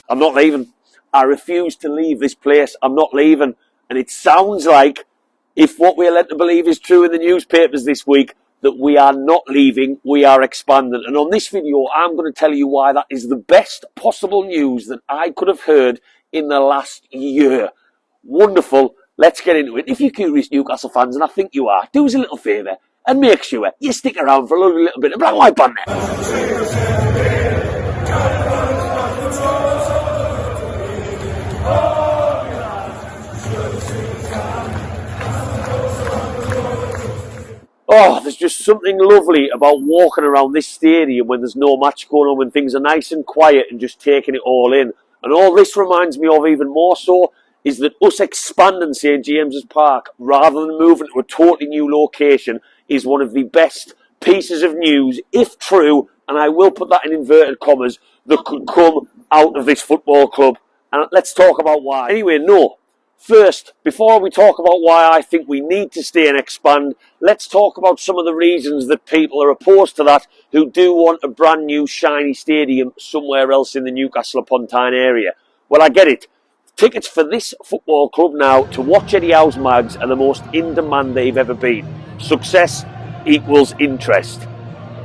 I'm not leaving. I refuse to leave this place. I'm not leaving. And it sounds like, if what we are led to believe is true in the newspapers this week, that we are not leaving, we are expanding. And on this video, I'm going to tell you why that is the best possible news that I could have heard in the last year. Wonderful. Let's get into it. If you're curious Newcastle fans, and I think you are, do us a little favour and make sure you stick around for a little bit of black and white banter. Oh, there's just something lovely about walking around this stadium when there's no match going on, when things are nice and quiet and just taking it all in. And all this reminds me of, even more so, is that us expanding St James's Park rather than moving to a totally new location is one of the best pieces of news, if true, and I will put that in inverted commas, that could come out of this football club. And let's talk about why. Anyway, no. First, before we talk about why I think we need to stay and expand, let's talk about some of the reasons that people are opposed to that, who do want a brand new shiny stadium somewhere else in the Newcastle upon Tyne area. Well, I get it. Tickets for this football club now to watch Eddie Howe's Mags are the most in demand they've ever been. Success equals interest.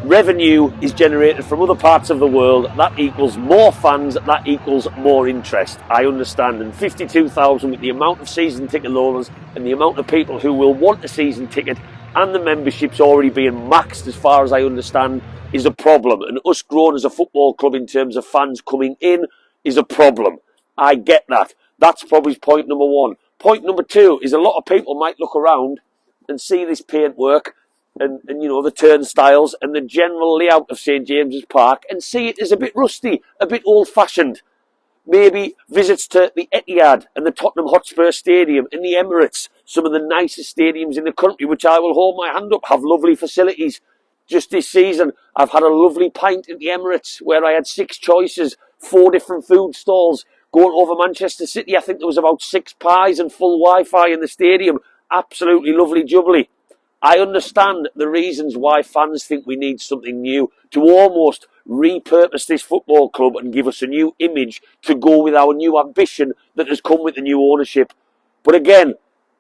Revenue is generated from other parts of the world. That equals more fans. That equals more interest. I understand. And 52,000 with the amount of season ticket holders and the amount of people who will want a season ticket, and the memberships already being maxed, as far as I understand, is a problem. And us growing as a football club in terms of fans coming in is a problem. I get that. That's probably point number one. Point number two is, a lot of people might look around and see this paintwork and you know, the turnstiles and the general layout of St James's Park and see it as a bit rusty, a bit old-fashioned. Maybe visits to the Etihad and the Tottenham Hotspur Stadium and the Emirates, some of the nicest stadiums in the country, which I will hold my hand up, have lovely facilities. Just this season, I've had a lovely pint at the Emirates where I had 6 choices, 4 different food stalls. Going over Manchester City, I think there was about 6 pies and full Wi-Fi in the stadium. Absolutely lovely jubbly. I understand the reasons why fans think we need something new, to almost repurpose this football club and give us a new image to go with our new ambition that has come with the new ownership. But again,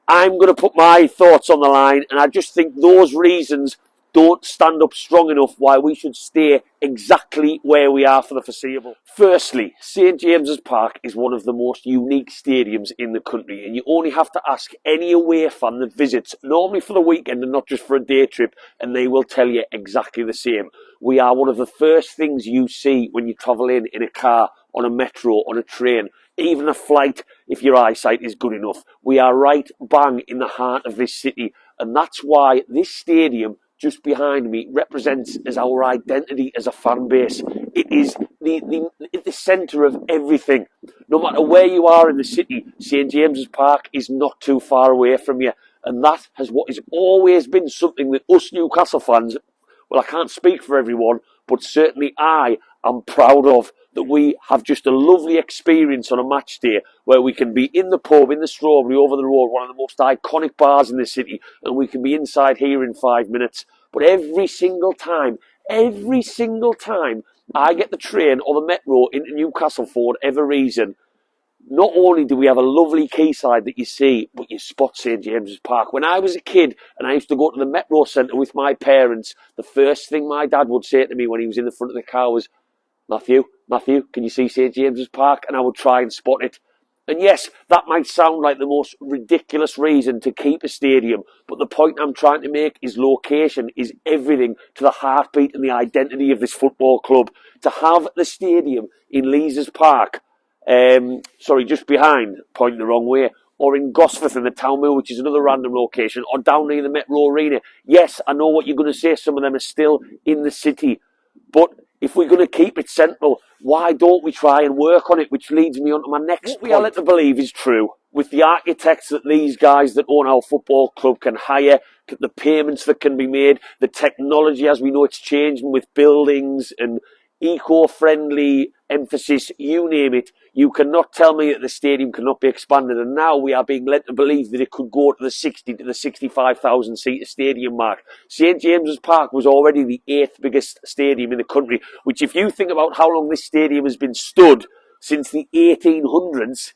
I'm going to put my thoughts on the line, and I just think those reasons don't stand up strong enough why we should stay exactly where we are for the foreseeable. Firstly, St James's Park is one of the most unique stadiums in the country, and you only have to ask any away fan that visits, normally for the weekend and not just for a day trip, and they will tell you exactly the same. We are one of the first things you see when you travel in a car, on a metro, on a train, even a flight, if your eyesight is good enough. We are right bang in the heart of this city, and that's why this stadium just behind me represents as our identity as a fan base. It is the centre of everything. No matter where you are in the city, St James's Park is not too far away from you. And that has always been something that us Newcastle fans, well, I can't speak for everyone, but certainly I am proud of, that we have just a lovely experience on a match day where we can be in the pub, in the Strawberry, over the road, one of the most iconic bars in the city, and we can be inside here in 5 minutes. But every single time I get the train or the metro into Newcastle for whatever reason, not only do we have a lovely quayside that you see, but you spot St James's Park. When I was a kid and I used to go to the Metro Centre with my parents, the first thing my dad would say to me when he was in the front of the car was, Matthew, can you see St James's Park? And I would try and spot it. And yes, that might sound like the most ridiculous reason to keep a stadium, but the point I'm trying to make is location is everything to the heartbeat and the identity of this football club. To have the stadium in Leazes Park, just behind, pointing the wrong way, or in Gosforth in the Town Mill, which is another random location, or down near the Metro Arena. Yes, I know what you're going to say, some of them are still in the city, but if we're going to keep it central, why don't we try and work on it? Which leads me on to my next point. What we are led to believe is true. With the architects that these guys that own our football club can hire, the payments that can be made, the technology as we know it's changing with buildings and eco-friendly emphasis, you name it, you cannot tell me that the stadium cannot be expanded. And now we are being led to believe that it could go to the 60 to the 65,000 seat stadium mark. St James's Park was already the 8th biggest stadium in the country, which if you think about how long this stadium has been stood, since the 1800s.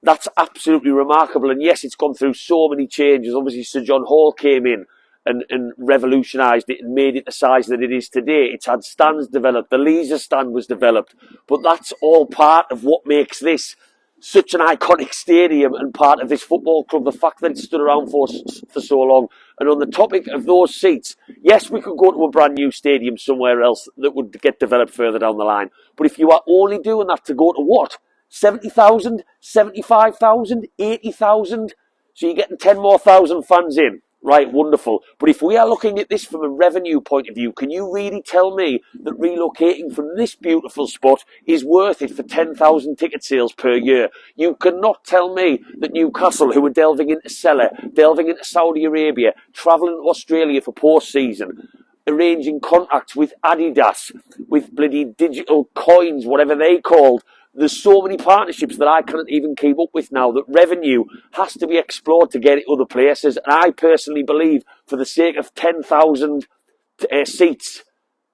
That's absolutely remarkable. And yes, it's gone through so many changes. Obviously, Sir John Hall came in and revolutionised it and made it the size that it is today. It's had stands developed. The Leisure stand was developed. But that's all part of what makes this such an iconic stadium and part of this football club. The fact that it's stood around for so long. And on the topic of those seats, yes, we could go to a brand new stadium somewhere else that would get developed further down the line. But if you are only doing that to go to what? 70,000, 75,000, 80,000? So you're getting 10 more thousand fans in. Right, wonderful. But if we are looking at this from a revenue point of view, can you really tell me that relocating from this beautiful spot is worth it for 10,000 ticket sales per year? You cannot tell me that Newcastle, who are delving into Seller, delving into Saudi Arabia, travelling to Australia for post-season, arranging contracts with Adidas, with bloody digital coins, whatever they called. There's so many partnerships that I can't even keep up with now that revenue has to be explored to get it other places. And I personally believe for the sake of 10,000 seats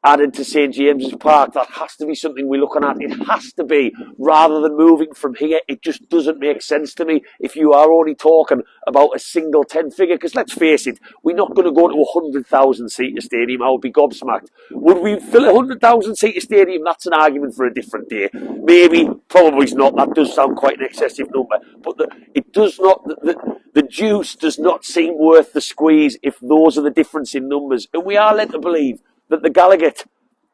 added to St James's Park, that has to be something we're looking at. It has to be, rather than moving from here. It just doesn't make sense to me if you are only talking about a single 10-figure. Because let's face it, we're not going to go to a 100,000 seater stadium. I would be gobsmacked. Would we fill a 100,000 seater stadium? That's an argument for a different day. Maybe, probably not. That does sound quite an excessive number. But it does not. The juice does not seem worth the squeeze if those are the difference in numbers. And we are led to believe that the Gallagher,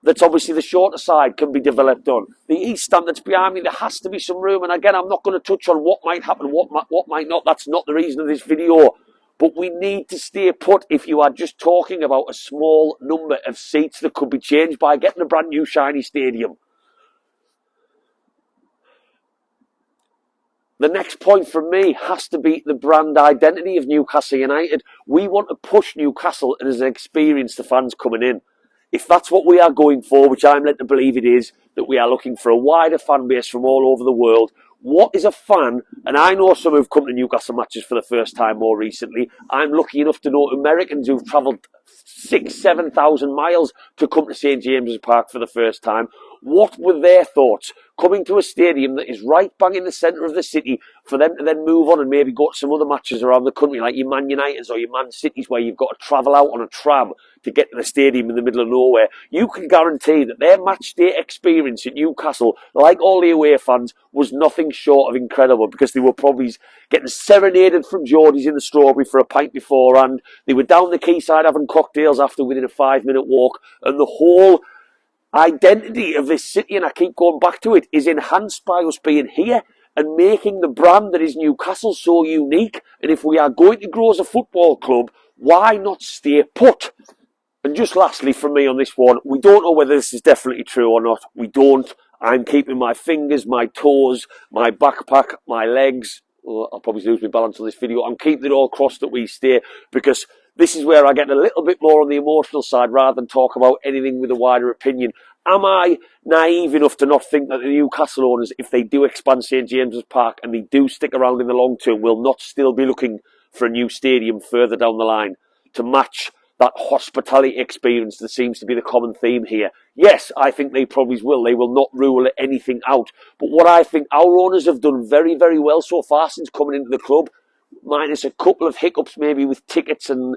that's obviously the shorter side, can be developed on. The east stand that's behind me, there has to be some room. And again, I'm not going to touch on what might happen, what might not. That's not the reason of this video. But we need to stay put if you are just talking about a small number of seats that could be changed by getting a brand new shiny stadium. The next point from me has to be the brand identity of Newcastle United. We want to push Newcastle as an experience to fans coming in. If that's what we are going for, which I'm led to believe it is, that we are looking for a wider fan base from all over the world, what is a fan? And I know some who've come to Newcastle matches for the first time more recently. I'm lucky enough to know Americans who've travelled 6,000 to 7,000 miles to come to St James's Park for the first time. What were their thoughts coming to a stadium that is right bang in the centre of the city for them to then move on and maybe go to some other matches around the country like your Man Uniteds or your Man Cities where you've got to travel out on a tram to get to the stadium in the middle of nowhere? You can guarantee that their match day experience at Newcastle, like all the away fans, was nothing short of incredible, because they were probably getting serenaded from Geordie's in the Strawberry for a pint beforehand. They were down the quayside having cocktails after within a 5-minute walk, and the whole identity of this city, and I keep going back to it, is enhanced by us being here and making the brand that is Newcastle so unique. And if we are going to grow as a football club, why not stay put? And just lastly from me on this one, we don't know whether this is definitely true or not. We don't. I'm keeping my fingers, my toes, my backpack, my legs. Well, I'll probably lose my balance on this video. I'm keeping it all crossed that we stay, because this is where I get a little bit more on the emotional side rather than talk about anything with a wider opinion. Am I naive enough to not think that the Newcastle owners, if they do expand St James's Park and they do stick around in the long term, will not still be looking for a new stadium further down the line to match that hospitality experience that seems to be the common theme here? Yes, I think they probably will. They will not rule anything out. But what I think our owners have done very, very well so far since coming into the club, minus a couple of hiccups maybe with tickets and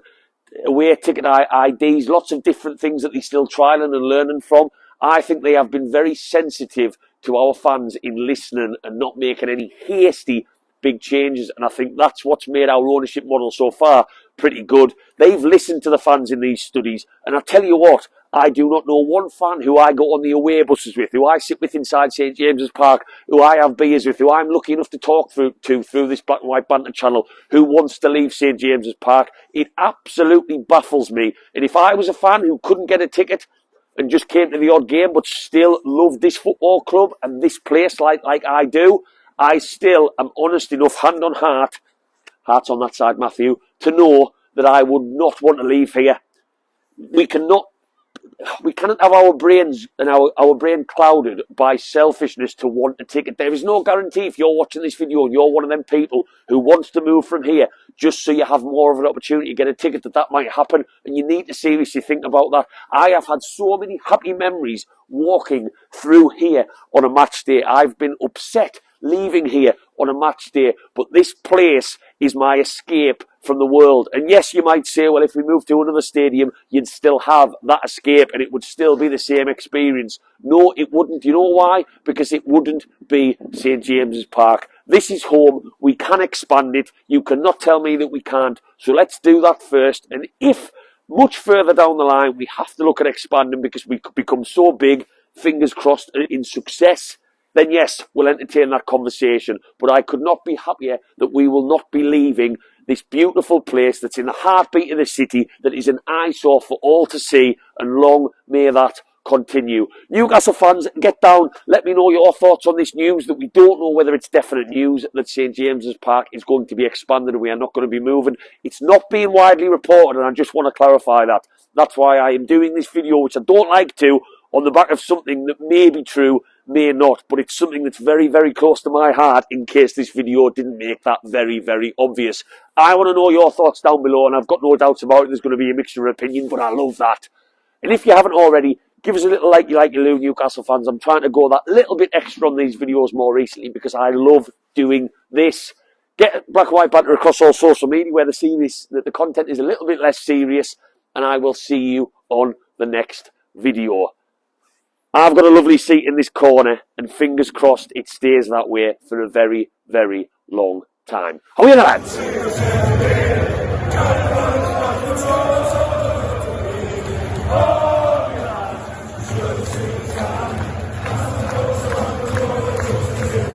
away ticket IDs, lots of different things that they're still trialling and learning from. I think they have been very sensitive to our fans in listening and not making any hasty big changes, and I think that's what's made our ownership model so far pretty good. They've listened to the fans in these studies, and I tell you what, I do not know one fan who I go on the away buses with, who I sit with inside St James's Park, who I have beers with, who I'm lucky enough to talk through this Black and White Banter channel, who wants to leave St James's Park. It absolutely baffles me. And if I was a fan who couldn't get a ticket and just came to the odd game but still loved this football club and this place like I do, I still am honest enough, hand on heart, hearts on that side, Matthew, to know that I would not want to leave here. We cannot we cannot have our brains and our brain clouded by selfishness to want a ticket. There is no guarantee if you're watching this video and you're one of them people who wants to move from here just so you have more of an opportunity to get a ticket, that might happen, and you need to seriously think about that. I have had so many happy memories walking through here on a match day. I've been upset leaving here on a match day, but this place is my escape from the world. And yes, you might say, well, if we move to another stadium, you'd still have that escape and it would still be the same experience. No, it wouldn't. You know why? Because it wouldn't be St. James's Park. This is home. We can expand it. You cannot tell me that we can't. So let's do that first. And if much further down the line we have to look at expanding because we could become so big, fingers crossed, in success, then yes, we'll entertain that conversation. But I could not be happier that we will not be leaving this beautiful place that's in the heartbeat of the city, that is an eyesore for all to see, and long may that continue. Newcastle fans, get down, let me know your thoughts on this news that we don't know whether it's definite news that St. James's Park is going to be expanded and we are not going to be moving. It's not being widely reported, and I just want to clarify that. That's why I am doing this video, which I don't like to, on the back of something that may be true, may not, but it's something that's very, very close to my heart in case this video didn't make that very, very obvious. I want to know your thoughts down below, and I've got no doubts about it. There's going to be a mixture of opinion, but I love that. And if you haven't already, give us a little like you do, Newcastle fans. I'm trying to go that little bit extra on these videos more recently because I love doing this. Get Black and White Banter across all social media where the content is a little bit less serious, and I will see you on the next video. I've got a lovely seat in this corner, and fingers crossed it stays that way for a very, very long time. How are you, lads?